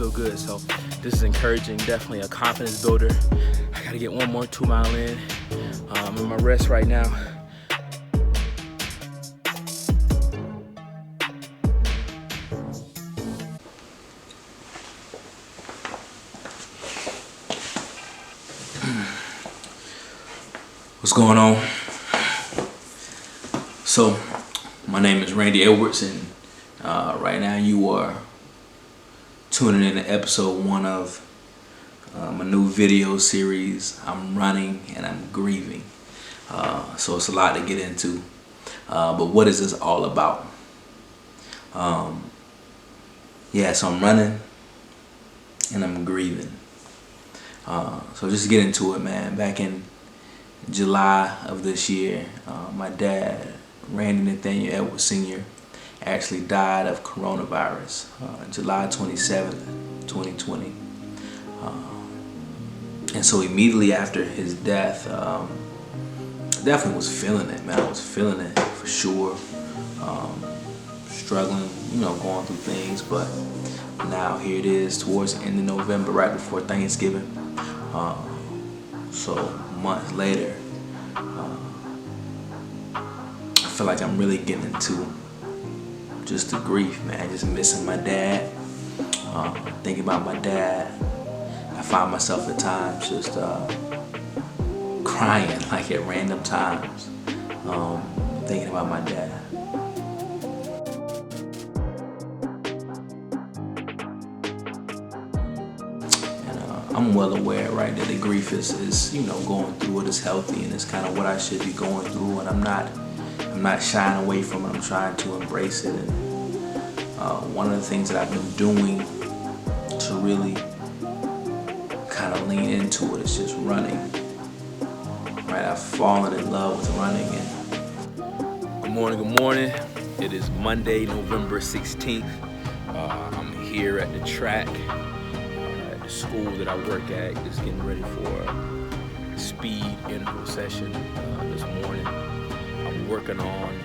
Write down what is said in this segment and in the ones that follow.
feel good. So this is encouraging, definitely a confidence builder. I gotta get one more 2 mile in. I'm in my rest right now. What's going on? So, my name is Randy Edwards, and right now you are tuning in to episode 1 of my new video series. I'm running and I'm grieving. So it's a lot to get into. But what is this all about? Yeah, so I'm running and I'm grieving. So just get into it, man. Back in July of this year, my dad, Randy Nathaniel Edwards Sr., actually died of coronavirus, July 27th, 2020. And so immediately after his death, definitely was feeling it, man. I was feeling it for sure. Struggling, going through things, but now here it is towards the end of November, right before Thanksgiving. So months later, I feel like I'm really getting into just the grief, man. Just missing my dad, thinking about my dad. I find myself at times just crying, like at random times, thinking about my dad. I'm well aware, right, that the grief is going through it is healthy, and it's kind of what I should be going through, and I'm not shying away from it. I'm trying to embrace it, and one of the things that I've been doing to really kind of lean into it is just running. Right, I've fallen in love with running. And good morning. It is Monday, November 16th. I'm here at the track. School that I work at, just getting ready for a speed interval session this morning. I'm working on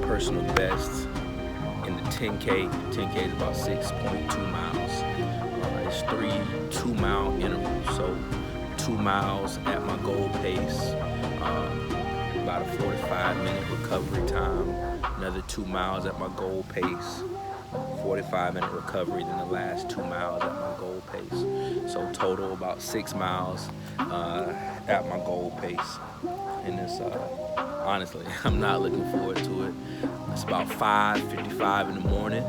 personal bests in the 10K. 10K is about 6.2 miles. It's 3 2-mile intervals, so 2 miles at my goal pace, about a 45-minute recovery time, another 2 miles at my goal pace, 45-minute recovery, then the last 2 miles at my goal pace. So total about 6 miles at my goal pace. And it's honestly, I'm not looking forward to it. It's about 5:55 in the morning.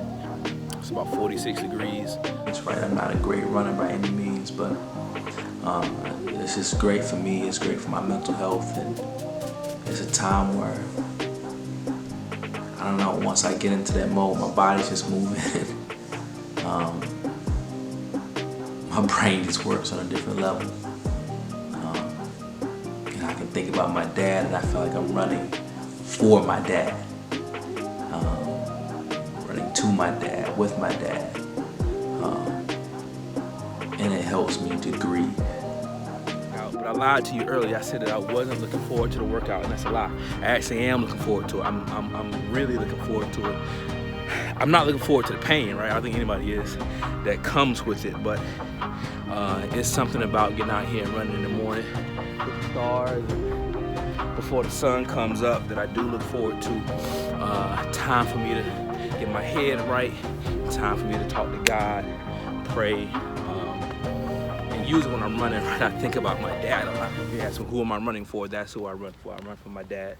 It's about 46 degrees. That's right, I'm not a great runner by any means, but it's just great for me. It's great for my mental health, and it's a time where I don't know, once I get into that mode, my body's just moving. My brain just works on a different level. And I can think about my dad, and I feel like I'm running for my dad. Running to my dad, with my dad. And it helps me to grieve. But I lied to you earlier. I said that I wasn't looking forward to the workout, and that's a lie. I actually am looking forward to it. I'm really looking forward to it. I'm not looking forward to the pain, right? I don't think anybody is, that comes with it, but it's something about getting out here and running in the morning with the stars before the sun comes up that I do look forward to. Time for me to get my head right, time for me to talk to God, pray. Usually when I'm running, right, I think about my dad a lot. Yeah, so who am I running for? That's who I run for. I run for my dad.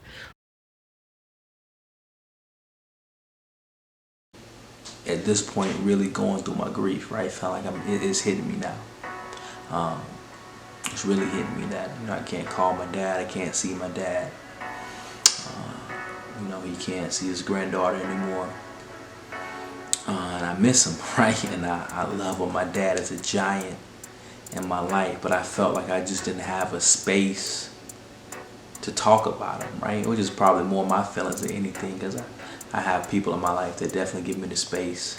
At this point, really going through my grief, right? Feel like it's hitting me now. It's really hitting me that I can't call my dad. I can't see my dad. He can't see his granddaughter anymore. And I miss him, right? And I love him. My dad is a giant in my life, but I felt like I just didn't have a space to talk about him, right? Which is probably more my feelings than anything, because I have people in my life that definitely give me the space,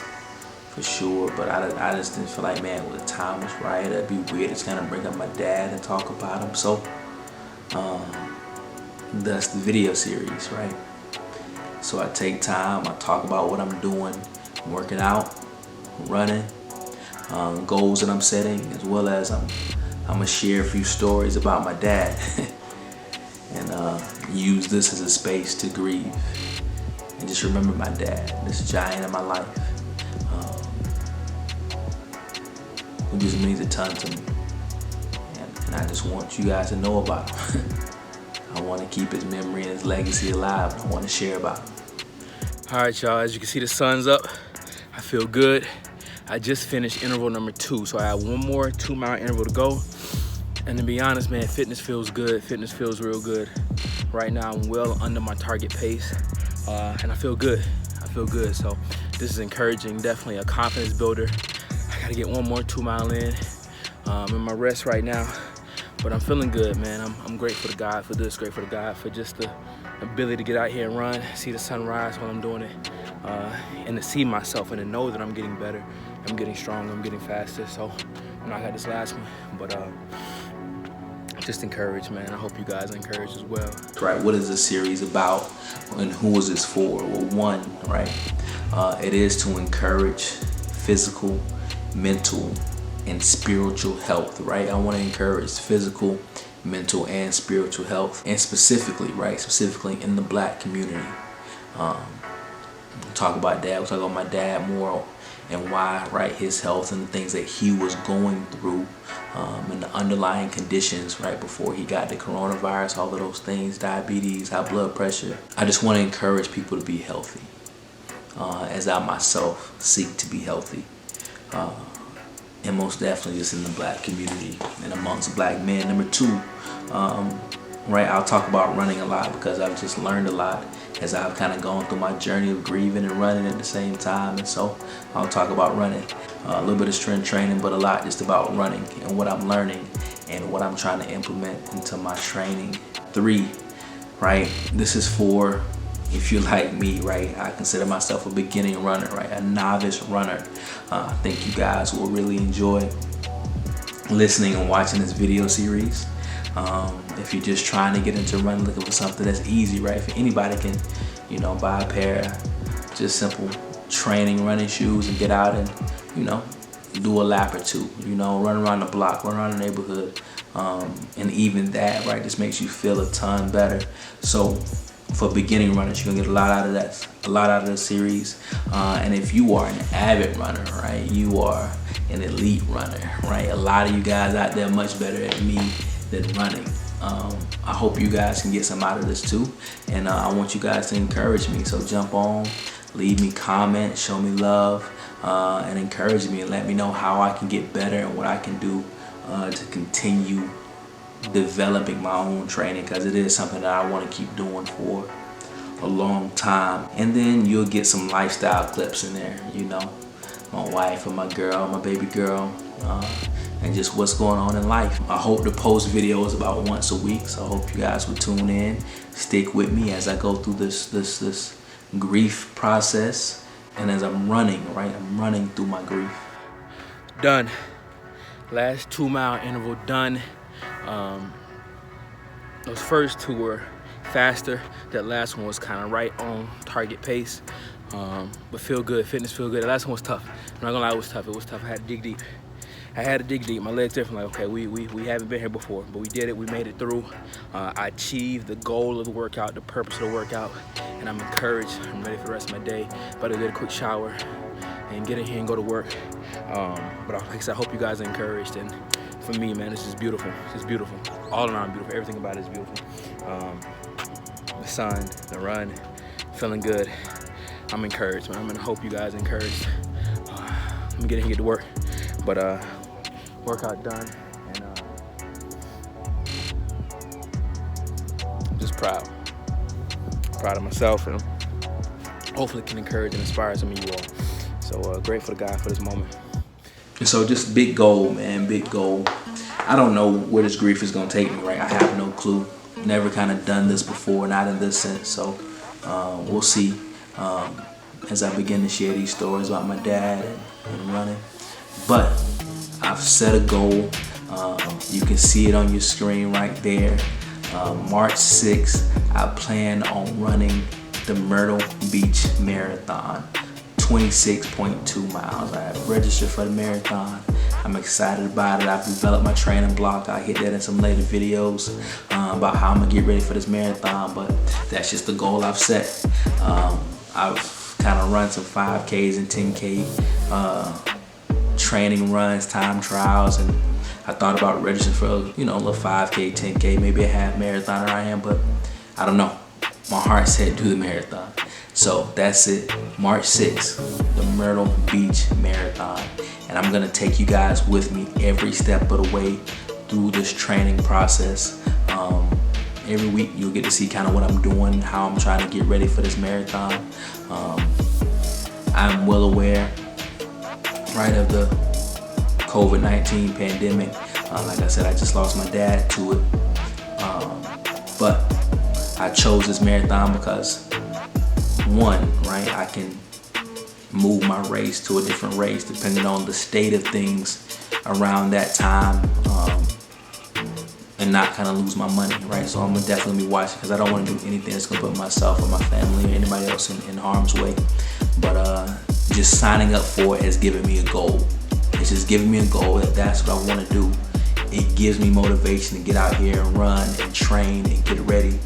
for sure, but I just didn't feel like, man, the time was right. It'd be weird to kind of bring up my dad and talk about him. So thus the video series, right? So I take time, I talk about what I'm doing, I'm working out, running. goals that I'm setting, as well as I'm gonna share a few stories about my dad and use this as a space to grieve and just remember my dad, this giant in my life, who just means a ton to me. And I just want you guys to know about him. I want to keep his memory and his legacy alive. I want to share about him. All right, y'all, as you can see, the sun's up. I feel good. I just finished interval number 2, so I have one more 2-mile interval to go. And to be honest, man, fitness feels good. Fitness feels real good. Right now, I'm well under my target pace, and I feel good. I feel good, so this is encouraging, definitely a confidence builder. I gotta get one more 2-mile in. I'm in my rest right now, but I'm feeling good, man. I'm grateful to God for this, grateful to God for just the ability to get out here and run, see the sunrise while I'm doing it, and to see myself and to know that I'm getting better, I'm getting stronger, I'm getting faster. So I'm not got this last one, but just encouraged, man. I hope you guys are encouraged as well. Right, what is this series about and who is this for? Well, one, right, it is to encourage physical, mental, and spiritual health, right? I want to encourage physical, mental, and spiritual health, and specifically in the Black community. We'll talk about dad, we'll talk about my dad more and why, right, his health and the things that he was going through, and the underlying conditions right before he got the coronavirus, all of those things, diabetes, high blood pressure. I just want to encourage people to be healthy, as I myself seek to be healthy. And most definitely just in the Black community and amongst Black men. Number 2, right, I'll talk about running a lot because I've just learned a lot as I've kind of gone through my journey of grieving and running at the same time. And so I'll talk about running, a little bit of strength training, but a lot just about running and what I'm learning and what I'm trying to implement into my training. 3, right, this is for, if you're like me, right, I consider myself a beginning runner, right, a novice runner. I think you guys will really enjoy listening and watching this video series. If you're just trying to get into running, looking for something that's easy, right, if anybody can, buy a pair of just simple training running shoes and get out and, do a lap or 2, run around the block, run around the neighborhood. And even that, right, just makes you feel a ton better. So for beginning runners, you're gonna get a lot out of that, this series. And if you are an avid runner, right, you are an elite runner, right? A lot of you guys out there much better at me than running. I hope you guys can get some out of this too. And I want you guys to encourage me. So jump on, leave me comments, show me love, and encourage me and let me know how I can get better and what I can do to continue developing my own training, because it is something that I want to keep doing for a long time. And then you'll get some lifestyle clips in there, my wife or my girl, my baby girl, and just what's going on in life. I hope to post videos about once a week, so I hope you guys will tune in, stick with me as I go through this grief process, and as I'm running, right, I'm running through my grief. Done. Last 2-mile interval done. Those first 2 were faster. That last one was kind of right on target pace, but feel good. Fitness feel good. The last one was tough. I'm not gonna lie, it was tough. It was tough. I had to dig deep. My legs different. Like, okay, we haven't been here before, but we did it. We made it through. I achieved the goal of the workout, the purpose of the workout, and I'm encouraged. I'm ready for the rest of my day. About to get a quick shower and get in here and go to work. But like I said, I hope you guys are encouraged. And for me, man, this is beautiful. It's beautiful. All around beautiful. Everything about it is beautiful. The sun, the run, feeling good. I'm encouraged, man. I'm gonna hope you guys are encouraged. I'm gonna get in here and get to work. But workout done, and I'm just proud of myself, and hopefully can encourage and inspire some of you all. So grateful to God for this moment. And so just big goal, man, big goal. I don't know where this grief is gonna take me, right? I have no clue. Never kind of done this before, not in this sense. So we'll see as I begin to share these stories about my dad and running. But I've set a goal. You can see it on your screen right there. March 6th, I plan on running the Myrtle Beach Marathon 26.2 miles. I have registered for the marathon. I'm excited about it. I've developed my training block. I'll hit that in some later videos about how I'm gonna get ready for this marathon, but that's just the goal I've set. I've kind of run some 5Ks and 10K training runs, time trials, and I thought about registering for, a little 5K, 10K, maybe a half marathon around here, but I don't know. My heart said do the marathon. So that's it, March 6th, the Myrtle Beach Marathon. And I'm gonna take you guys with me every step of the way through this training process. Every week you'll get to see kind of what I'm doing, how I'm trying to get ready for this marathon. I'm well aware, right, of the COVID-19 pandemic. Like I said, I just lost my dad to it. But I chose this marathon because, one, right, I can move my race to a different race depending on the state of things around that time, and not kind of lose my money, right? So I'm gonna definitely be watching because I don't want to do anything that's gonna put myself or my family or anybody else in harm's way. But just signing up for it has given me a goal. It's just giving me a goal that that's what I want to do. It gives me motivation to get out here and run and train and get ready.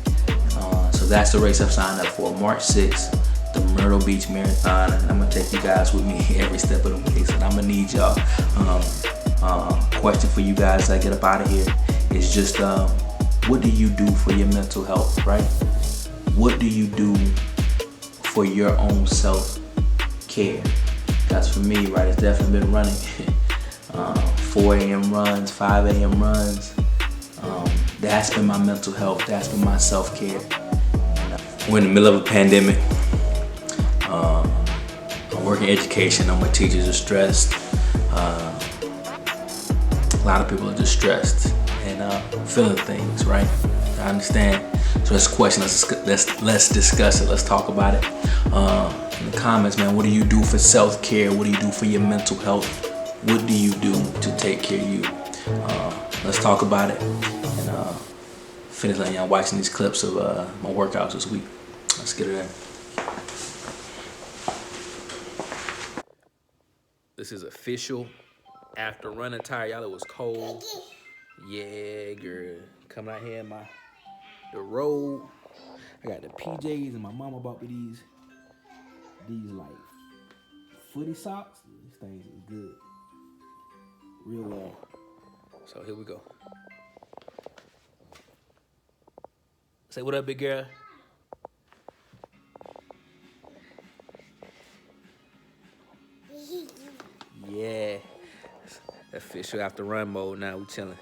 So that's the race I've signed up for, March 6th, the Myrtle Beach Marathon. And I'm gonna take you guys with me every step of the way. So I'm gonna need y'all. Question for you guys as I get up out of here is just, what do you do for your mental health, right? What do you do for your own self-care? That's for me, right? It's definitely been running. 4 a.m. runs, 5 a.m. runs. That's been my mental health. That's been my self-care. We're in the middle of a pandemic. I work in education. My teachers are stressed. A lot of people are just stressed and feeling things, right? I understand. So that's a question. Let's discuss it. Let's talk about it. In the comments, man, what do you do for self-care? What do you do for your mental health? What do you do to take care of you? Let's talk about it. And finish letting y'all watching these clips of my workouts this week. Let's get it in. This is official. After running tired, y'all, it was cold. Yeah, girl. Coming out here in the road. I got the PJs and my mama bought me these like footy socks. These things is good. Real warm. So here we go. Say what up, big girl. Yeah. Official after run mode now. We chilling.